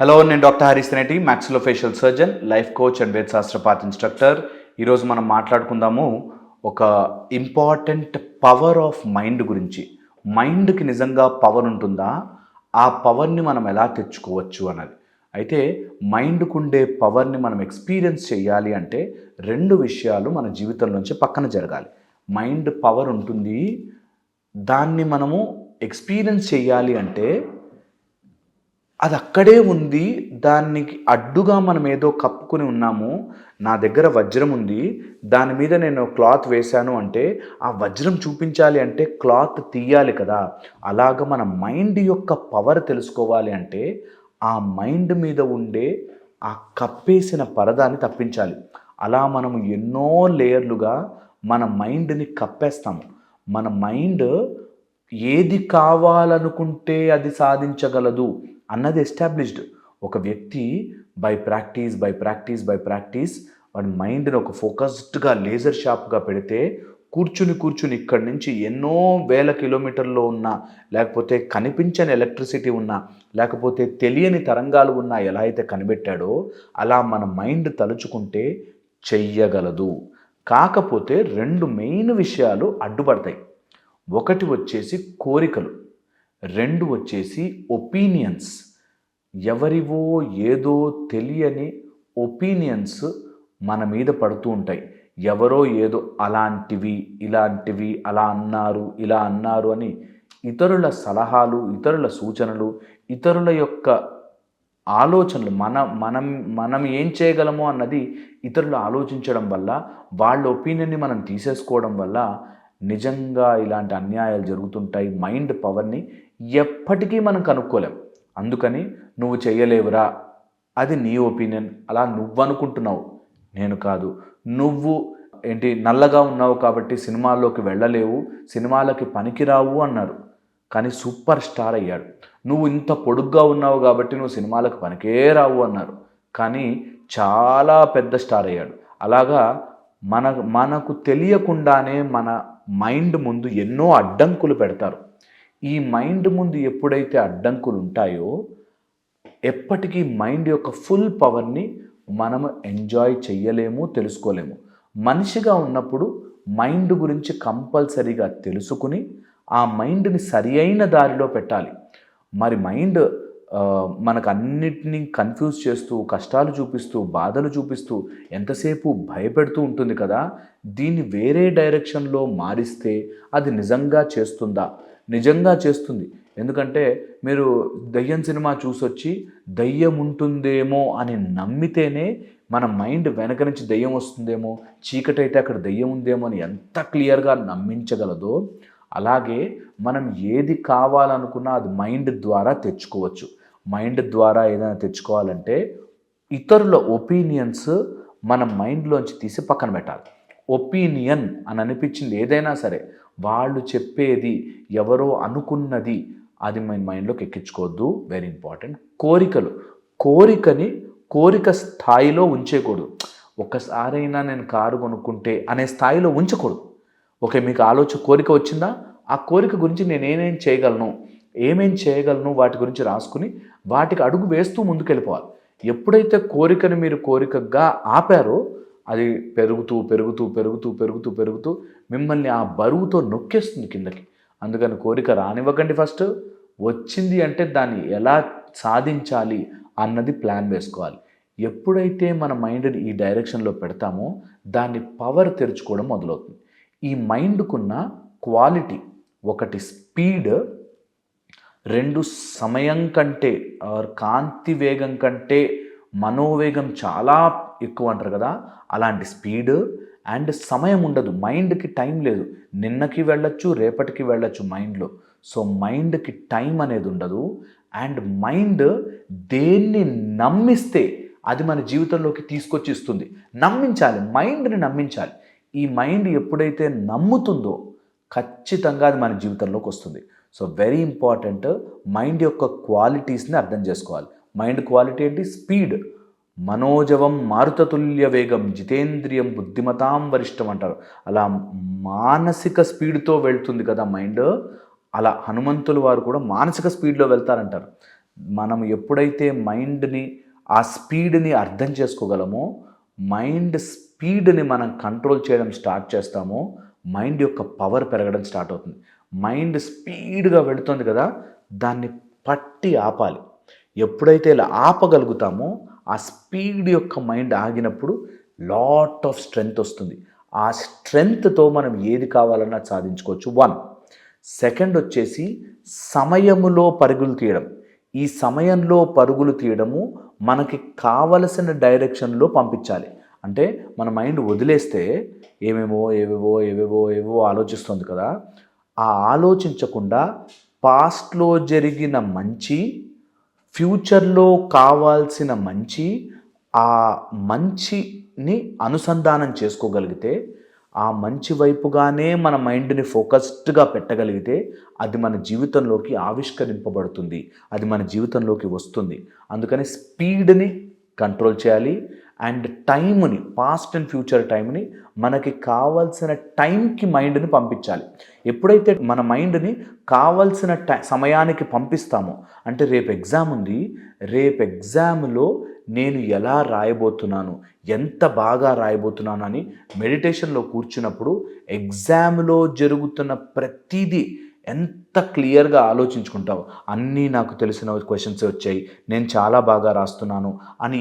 Hello, నేను doctor Harish Tineti, maxillofacial surgeon, life coach and వేదశాస్త్ర path instructor. ఈరోజు మనం మాట్లాడుకుందాము ఒక ఇంపార్టెంట్ పవర్ ఆఫ్ మైండ్ గురించి. మైండ్కి నిజంగా పవర్ ఉంటుందా, ఆ పవర్ని మనం ఎలా తెచ్చుకోవచ్చు అన్నది. అయితే మైండ్కు ఉండే పవర్ని మనం ఎక్స్పీరియన్స్ చేయాలి అంటే రెండు విషయాలు మన జీవితంలోంచి పక్కన జరగాలి. మైండ్ పవర్ ఉంటుంది, దాన్ని మనము ఎక్స్పీరియన్స్ చేయాలి అంటే అది అక్కడే ఉంది. దానికి అడ్డుగా మనం ఏదో కప్పుకొని ఉన్నాము. నా దగ్గర వజ్రం ఉంది, దాని మీద నేను క్లాత్ వేశాను అంటే ఆ వజ్రం చూపించాలి అంటే క్లాత్ తీయాలి కదా. అలాగ మన మైండ్ యొక్క పవర్ తెలుసుకోవాలి అంటే ఆ మైండ్ మీద ఉండే ఆ కప్పేసిన పరదాన్ని తప్పించాలి. అలా మనం ఎన్నో లేయర్లుగా మన మైండ్ని కప్పేస్తాము. మన మైండ్ ఏది కావాలనుకుంటే అది సాధించగలదు అన్నది ఎస్టాబ్లిష్డ్. ఒక వ్యక్తి బై ప్రాక్టీస్ వాడి మైండ్ని ఒక ఫోకస్డ్గా లేజర్ షార్ప్గా పెడితే కూర్చుని ఇక్కడి నుంచి ఎన్నో వేల కిలోమీటర్లో ఉన్నా, లేకపోతే కనిపించని ఎలక్ట్రిసిటీ ఉన్నా, లేకపోతే తెలియని తరంగాలు ఉన్నా ఎలా అయితే కనిపెట్టాడో అలా మన మైండ్ తలుచుకుంటే చెయ్యగలదు. కాకపోతే రెండు మెయిన్ విషయాలు అడ్డుపడతాయి. ఒకటి వచ్చేసి కోరికలు, రెండు వచ్చేసి ఒపీనియన్స్. ఎవరివో ఏదో తెలియని ఒపీనియన్స్ మన మీద పడుతూ ఉంటాయి. ఎవరో ఏదో అలాంటివి ఇలాంటివి అలా అన్నారు ఇలా అన్నారు అని ఇతరుల సలహాలు, ఇతరుల సూచనలు, ఇతరుల యొక్క ఆలోచనలు మనం ఏం చేయగలమో అన్నది ఇతరులు ఆలోచించడం వల్ల, వాళ్ళ ఒపీనియన్ని మనం తీసేసుకోవడం వల్ల నిజంగా ఇలాంటి అన్యాయాలు జరుగుతుంటాయి. మైండ్ పవర్ని ఎప్పటికీ మనం కనుక్కోలేం. అందుకని నువ్వు చేయలేవురా, అది నీ ఒపీనియన్, అలా నువ్వు అనుకుంటున్నావు, నేను కాదు. నువ్వు నల్లగా ఉన్నావు కాబట్టి సినిమాల్లోకి వెళ్ళలేవు, సినిమాలకి పనికిరావు అన్నారు, కానీ సూపర్ స్టార్ అయ్యాడు. నువ్వు ఇంత పొడుగ్గా ఉన్నావు కాబట్టి నువ్వు సినిమాలకు పనికే రావు అన్నారు, కానీ చాలా పెద్ద స్టార్ అయ్యాడు. అలాగా మనకు తెలియకుండానే మన మైండ్ ముందు ఎన్నో అడ్డంకులు పెడతారు. ఈ మైండ్ ముందు ఎప్పుడైతే అడ్డంకులు ఉంటాయో ఎప్పటికీ మైండ్ యొక్క ఫుల్ పవర్ని మనము ఎంజాయ్ చెయ్యలేము, తెలుసుకోలేము. మనిషిగా ఉన్నప్పుడు మైండ్ గురించి కంపల్సరీగా తెలుసుకుని ఆ మైండ్ని సరి అయిన దారిలో పెట్టాలి. మరి మైండ్ మనకు అన్నిటినీ కన్ఫ్యూజ్ చేస్తూ, కష్టాలు చూపిస్తూ, బాధలు చూపిస్తూ, ఎంతసేపు భయపెడుతూ ఉంటుంది కదా. దీన్ని వేరే డైరెక్షన్లో మారిస్తే అది నిజంగా చేస్తుందా? నిజంగా చేస్తుంది. ఎందుకంటే మీరు దయ్యం సినిమా చూసొచ్చి దయ్యం ఉంటుందేమో అని నమ్మితేనే మన మైండ్ వెనక నుంచి దయ్యం వస్తుందేమో, చీకటి అయితే అక్కడ దయ్యం ఉందేమో అని ఎంత క్లియర్గా నమ్మించగలదో, అలాగే మనం ఏది కావాలనుకున్నా అది మైండ్ ద్వారా తెచ్చుకోవచ్చు. మైండ్ ద్వారా ఏదైనా తెచ్చుకోవాలంటే ఇతరుల ఒపీనియన్స్ మన మైండ్లోంచి తీసి పక్కన పెట్టాలి. ఒపీనియన్ అని అనిపించింది ఏదైనా సరే, వాళ్ళు చెప్పేది, ఎవరో అనుకున్నది, అది మన మైండ్లోకి ఎక్కించుకోవద్దు. Very important. కోరిక స్థాయిలో ఉంచేయకూడదు. ఒక్కసారైనా నేను కారు కొనుక్కుంటే అనే స్థాయిలో ఉంచకూడదు. ఓకే, మీకు కోరిక వచ్చిందా, ఆ కోరిక గురించి నేను ఏమేం చేయగలను వాటి గురించి రాసుకుని వాటికి అడుగు వేస్తూ ముందుకెళ్ళిపోవాలి. ఎప్పుడైతే కోరికని మీరు కోరికగా ఆపారో అది పెరుగుతూ మిమ్మల్ని ఆ బరువుతో నొక్కేస్తుంది కిందకి. అందుకని కోరిక రానివ్వకండి. ఫస్ట్ వచ్చింది అంటే దాన్ని ఎలా సాధించాలి అన్నది ప్లాన్ వేసుకోవాలి. ఎప్పుడైతే మన మైండ్ని ఈ డైరెక్షన్లో పెడతామో దాన్ని పవర్ తెరుచుకోవడం మొదలవుతుంది. ఈ మైండ్కున్న క్వాలిటీ, ఒకటి స్పీడ్, రెండు సమయం కంటే కాంతి వేగం కంటే మనోవేగం చాలా ఎక్కువ అంటారు కదా, అలాంటి స్పీడ్ అండ్ సమయం ఉండదు. మైండ్కి టైం లేదు. నిన్నకి వెళ్ళొచ్చు, రేపటికి వెళ్ళొచ్చు మైండ్లో. సో మైండ్కి టైం అనేది ఉండదు. అండ్ మైండ్ దేన్ని నమ్మిస్తే అది మన జీవితంలోకి తీసుకొచ్చి ఇస్తుంది. నమ్మించాలి, మైండ్ని నమ్మించాలి. ఈ మైండ్ ఎప్పుడైతే నమ్ముతుందో ఖచ్చితంగా అది మన జీవితంలోకి వస్తుంది. సో వెరీ ఇంపార్టెంట్, మైండ్ యొక్క క్వాలిటీస్ని అర్థం చేసుకోవాలి. మైండ్ క్వాలిటీ ఏంటి? స్పీడ్. మనోజవం మారుతతుల్య వేగం జితేంద్రియం బుద్ధిమతాం వరిష్టం అంటారు. అలా మానసిక స్పీడ్తో వెళ్తుంది కదా మైండ్. అలా హనుమంతుల వారు కూడా మానసిక స్పీడ్లో వెళ్తారంటారు. మనం ఎప్పుడైతే మైండ్ని ఆ స్పీడ్ని అర్థం చేసుకోగలమో, మైండ్ స్పీడ్ని మనం కంట్రోల్ చేయడం స్టార్ట్ చేస్తామో, మైండ్ యొక్క పవర్ పెరగడం స్టార్ట్ అవుతుంది. మైండ్ స్పీడ్గా వెళుతుంది కదా, దాన్ని పట్టి ఆపాలి. ఎప్పుడైతే ఇలా ఆపగలుగుతామో, ఆ స్పీడ్ యొక్క మైండ్ ఆగినప్పుడు లాట్ ఆఫ్ స్ట్రెంగ్త్ వస్తుంది. ఆ స్ట్రెంగ్త్తో మనం ఏది కావాలన్నా సాధించుకోవచ్చు. 1. సెకండ్ వచ్చేసి సమయములో పరుగులు తీయడం. ఈ సమయంలో పరుగులు తీయడము మనకి కావలసిన డైరెక్షన్లో పంపించాలి. అంటే మన మైండ్ వదిలేస్తే ఏవేవో ఆలోచిస్తుంది కదా, ఆ ఆలోచించకుండా పాస్ట్లో జరిగిన మంచి, ఫ్యూచర్లో కావాల్సిన మంచి, ఆ మంచిని అనుసంధానం చేసుకోగలిగితే, ఆ మంచి వైపుగానే మన మైండ్ని ఫోకస్డ్గా పెట్టగలిగితే అది మన జీవితంలోకి ఆవిష్కరింపబడుతుంది, అది మన జీవితంలోకి వస్తుంది. అందుకని స్పీడ్ని కంట్రోల్ చేయాలి అండ్ టైంని, పాస్ట్ అండ్ ఫ్యూచర్ టైంని మనకి కావాల్సిన టైంకి మైండ్ని పంపించాలి. ఎప్పుడైతే మన మైండ్ని కావాల్సిన సమయానికి పంపిస్తామో, అంటే రేపు ఎగ్జామ్ ఉంది, రేపు ఎగ్జామ్లో నేను ఎలా రాయబోతున్నాను, ఎంత బాగా రాయబోతున్నాను అని మెడిటేషన్లో కూర్చున్నప్పుడు ఎగ్జామ్లో జరుగుతున్న ప్రతిదీ ఎంత క్లియర్గా ఆలోచించుకుంటావు. అన్నీ నాకు తెలిసిన క్వశ్చన్స్ వచ్చాయి, నేను చాలా బాగా రాస్తున్నాను అని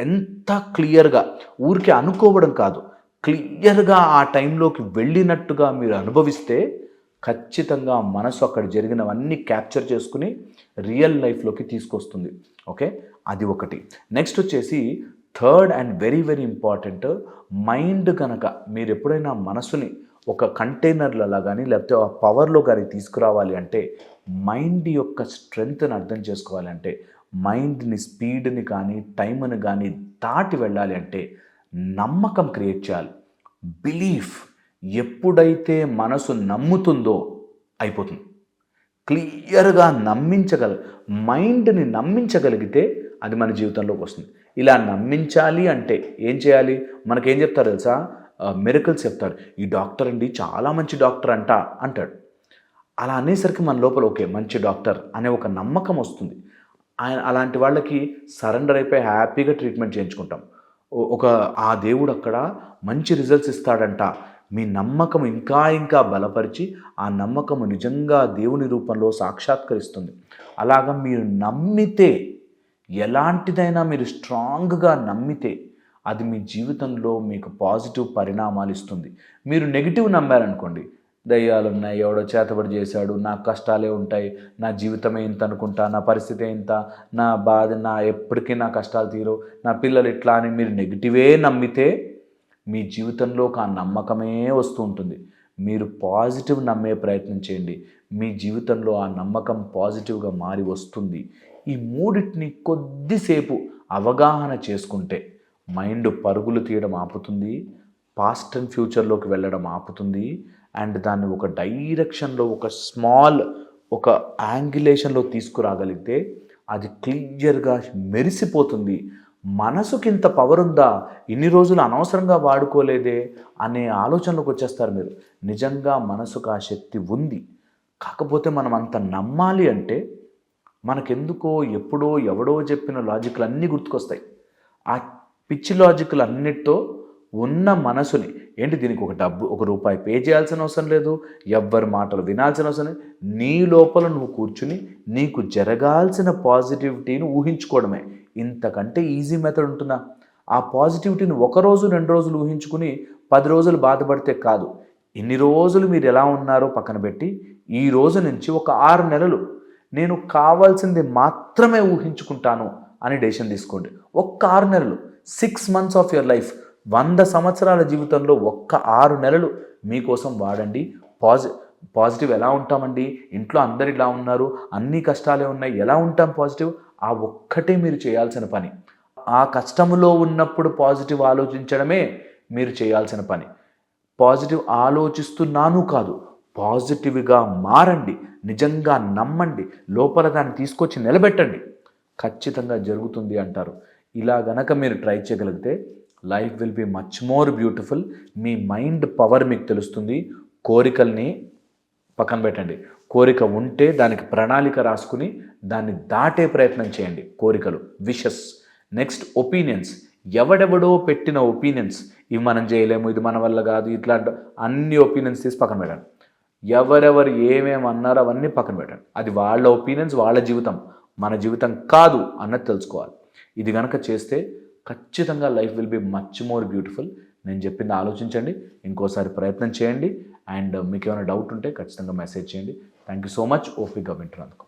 ఎంత క్లియర్గా, ఊరికే అనుకోవడం కాదు, క్లియర్గా ఆ టైంలోకి వెళ్ళినట్టుగా మీరు అనుభవిస్తే ఖచ్చితంగా మనసు అక్కడ జరిగినవన్నీ క్యాప్చర్ చేసుకుని రియల్ లైఫ్లోకి తీసుకొస్తుంది. ఓకే, అది ఒకటి. నెక్స్ట్ వచ్చేసి third and very very important, mind కనుక మీరు ఎప్పుడైనా మనసుని ఒక కంటైనర్లలో కానీ లేకపోతే ఆ పవర్లో కానీ తీసుకురావాలి అంటే, మైండ్ యొక్క స్ట్రెంగ్త్ని అర్థం చేసుకోవాలంటే, మైండ్ని స్పీడ్ని కానీ టైంని కానీ దాటి వెళ్ళాలి అంటే నమ్మకం క్రియేట్ చేయాలి. బిలీఫ్ ఎప్పుడైతే మనసు నమ్ముతుందో అయిపోతుంది. క్లియర్గా మైండ్ని నమ్మించగలిగితే అది మన జీవితంలోకి వస్తుంది. ఇలా నమ్మించాలి అంటే ఏం చేయాలి? మనకేం చెప్తారు తెలుసా? మిరకల్స్ చెప్తారు. ఈ డాక్టర్ అండి చాలా మంచి డాక్టర్ అంటాడు. అలా అనేసరికి మన లోపల ఓకే మంచి డాక్టర్ అనే ఒక నమ్మకం వస్తుంది. అలాంటి వాళ్ళకి సరెండర్ అయిపోయి హ్యాపీగా ట్రీట్మెంట్ చేయించుకుంటాం. ఆ దేవుడు అక్కడ మంచి రిజల్ట్స్ ఇస్తాడంట. మీ నమ్మకం ఇంకా ఇంకా బలపరిచి ఆ నమ్మకము నిజంగా దేవుని రూపంలో సాక్షాత్కరిస్తుంది. అలాగా మీరు నమ్మితే, ఎలాంటిదైనా మీరు స్ట్రాంగ్గా నమ్మితే అది మీ జీవితంలో మీకు పాజిటివ్ పరిణామాలు ఇస్తుంది. మీరు నెగిటివ్ నమ్మారనుకోండి, దయ్యాలు ఉన్నాయి, ఎవడో చేతబడి చేశాడు, నా కష్టాలే ఉంటాయి, నా జీవితమే ఇంత అనుకుంటా, నా పరిస్థితి ఇంత, నా బాధ, ఎప్పటికీ నా కష్టాలు తీరు, నా పిల్లలు ఇట్లా అని మీరు నెగిటివే నమ్మితే మీ జీవితంలోకి ఆ నమ్మకమే వస్తూ ఉంటుంది. మీరు పాజిటివ్ నమ్మే ప్రయత్నం చేయండి, మీ జీవితంలో ఆ నమ్మకం పాజిటివ్గా మారి వస్తుంది. ఈ మూడింటిని కొద్దిసేపు అవగాహన చేసుకుంటే మైండ్ పరుగులు తీయడం ఆపుతుంది, పాస్ట్ అండ్ ఫ్యూచర్లోకి వెళ్ళడం ఆపుతుంది, అండ్ దాన్ని ఒక డైరెక్షన్లో, ఒక యాంగిలేషన్లో తీసుకురాగలిగితే అది క్లియర్గా మెరిసిపోతుంది. మనసుకింత పవర్ ఉందా, ఇన్ని రోజులు అనవసరంగా వాడుకోలేదే అనే ఆలోచనలోకి వచ్చేస్తారు మీరు. నిజంగా మనసుకు ఆ శక్తి ఉంది. కాకపోతే మనం అంత నమ్మాలి అంటే మనకెందుకో ఎప్పుడో ఎవడో చెప్పిన లాజిక్లు అన్నీ గుర్తుకొస్తాయి. ఆ పిచ్చి లాజిక్లు అన్నిటితో ఉన్న మనసుని, ఏంటి దీనికి ఒక రూపాయి పే చేయాల్సిన అవసరం లేదు, ఎవ్వరి మాటలు వినాల్సిన అవసరం లేదు, నీ లోపల నువ్వు కూర్చుని నీకు జరగాల్సిన పాజిటివిటీని ఊహించుకోవడమే. ఇంతకంటే ఈజీ మెథడ్ ఉంటుందా? ఆ పాజిటివిటీని 1 రోజు 2 రోజులు ఊహించుకుని 10 రోజులు బాధపడితే కాదు. ఇన్ని రోజులు మీరు ఎలా ఉన్నారో పక్కన పెట్టి ఈ రోజు నుంచి ఒక 6 నెలలు నేను కావాల్సింది మాత్రమే ఊహించుకుంటాను అని డెసిషన్ తీసుకోండి. ఒక్క 6 నెలలు, 6 months ఆఫ్ యువర్ లైఫ్, 100 సంవత్సరాల జీవితంలో ఒక్క 6 నెలలు మీకోసం వాడండి. పాజిటివ్ ఎలా ఉంటామండి? ఇంట్లో అందరు ఇలా ఉన్నారు, అన్ని కష్టాలే ఉన్నాయి, ఎలా ఉంటాం పాజిటివ్? ఆ ఒక్కటే మీరు చేయాల్సిన పని. ఆ కష్టంలో ఉన్నప్పుడు పాజిటివ్ ఆలోచించడమే మీరు చేయాల్సిన పని. పాజిటివ్ ఆలోచిస్తున్నాను కాదు, పాజిటివ్గా మారండి, నిజంగా నమ్మండి, లోపల దాన్ని తీసుకొచ్చి నిలబెట్టండి, ఖచ్చితంగా జరుగుతుంది అంటారు. ఇలా గనక మీరు ట్రై చేయగలిగితే life will be much more beautiful. Me mind power మీకు తెలుస్తుంది. కోరికల్ని పక్కన పెట్టండి. కోరిక ఉంటే దానికి ప్రణాళిక రాసుకుని దాన్ని దాటే ప్రయత్నం చేయండి. కోరికలు, విషెస్. Next opinions. ఎవడెవడో పెట్టిన ఒపీనియన్స్, ఇవి మనం చేయలేము, ఇది మన వల్ల కాదు, ఇట్లాంటి అన్ని ఒపీనియన్స్ తీసి పక్కన పెట్టండి. ఎవరెవరు ఏమేమి అన్నారో అవన్నీ పక్కన పెట్టండి. అది వాళ్ళ ఒపీనియన్స్, వాళ్ళ జీవితం, మన జీవితం కాదు అన్నది తెలుసుకోవాలి. ఇది కనుక చేస్తే ఖచ్చితంగా life will be much more beautiful. నేను చెప్పింది ఆలోచించండి, ఇంకోసారి ప్రయత్నం చేయండి. అండ్ మీకు ఏమైనా డౌట్ ఉంటే ఖచ్చితంగా మెసేజ్ చేయండి. థ్యాంక్ యూ సో మచ్ ఓపికగా వింటున్నందుకు.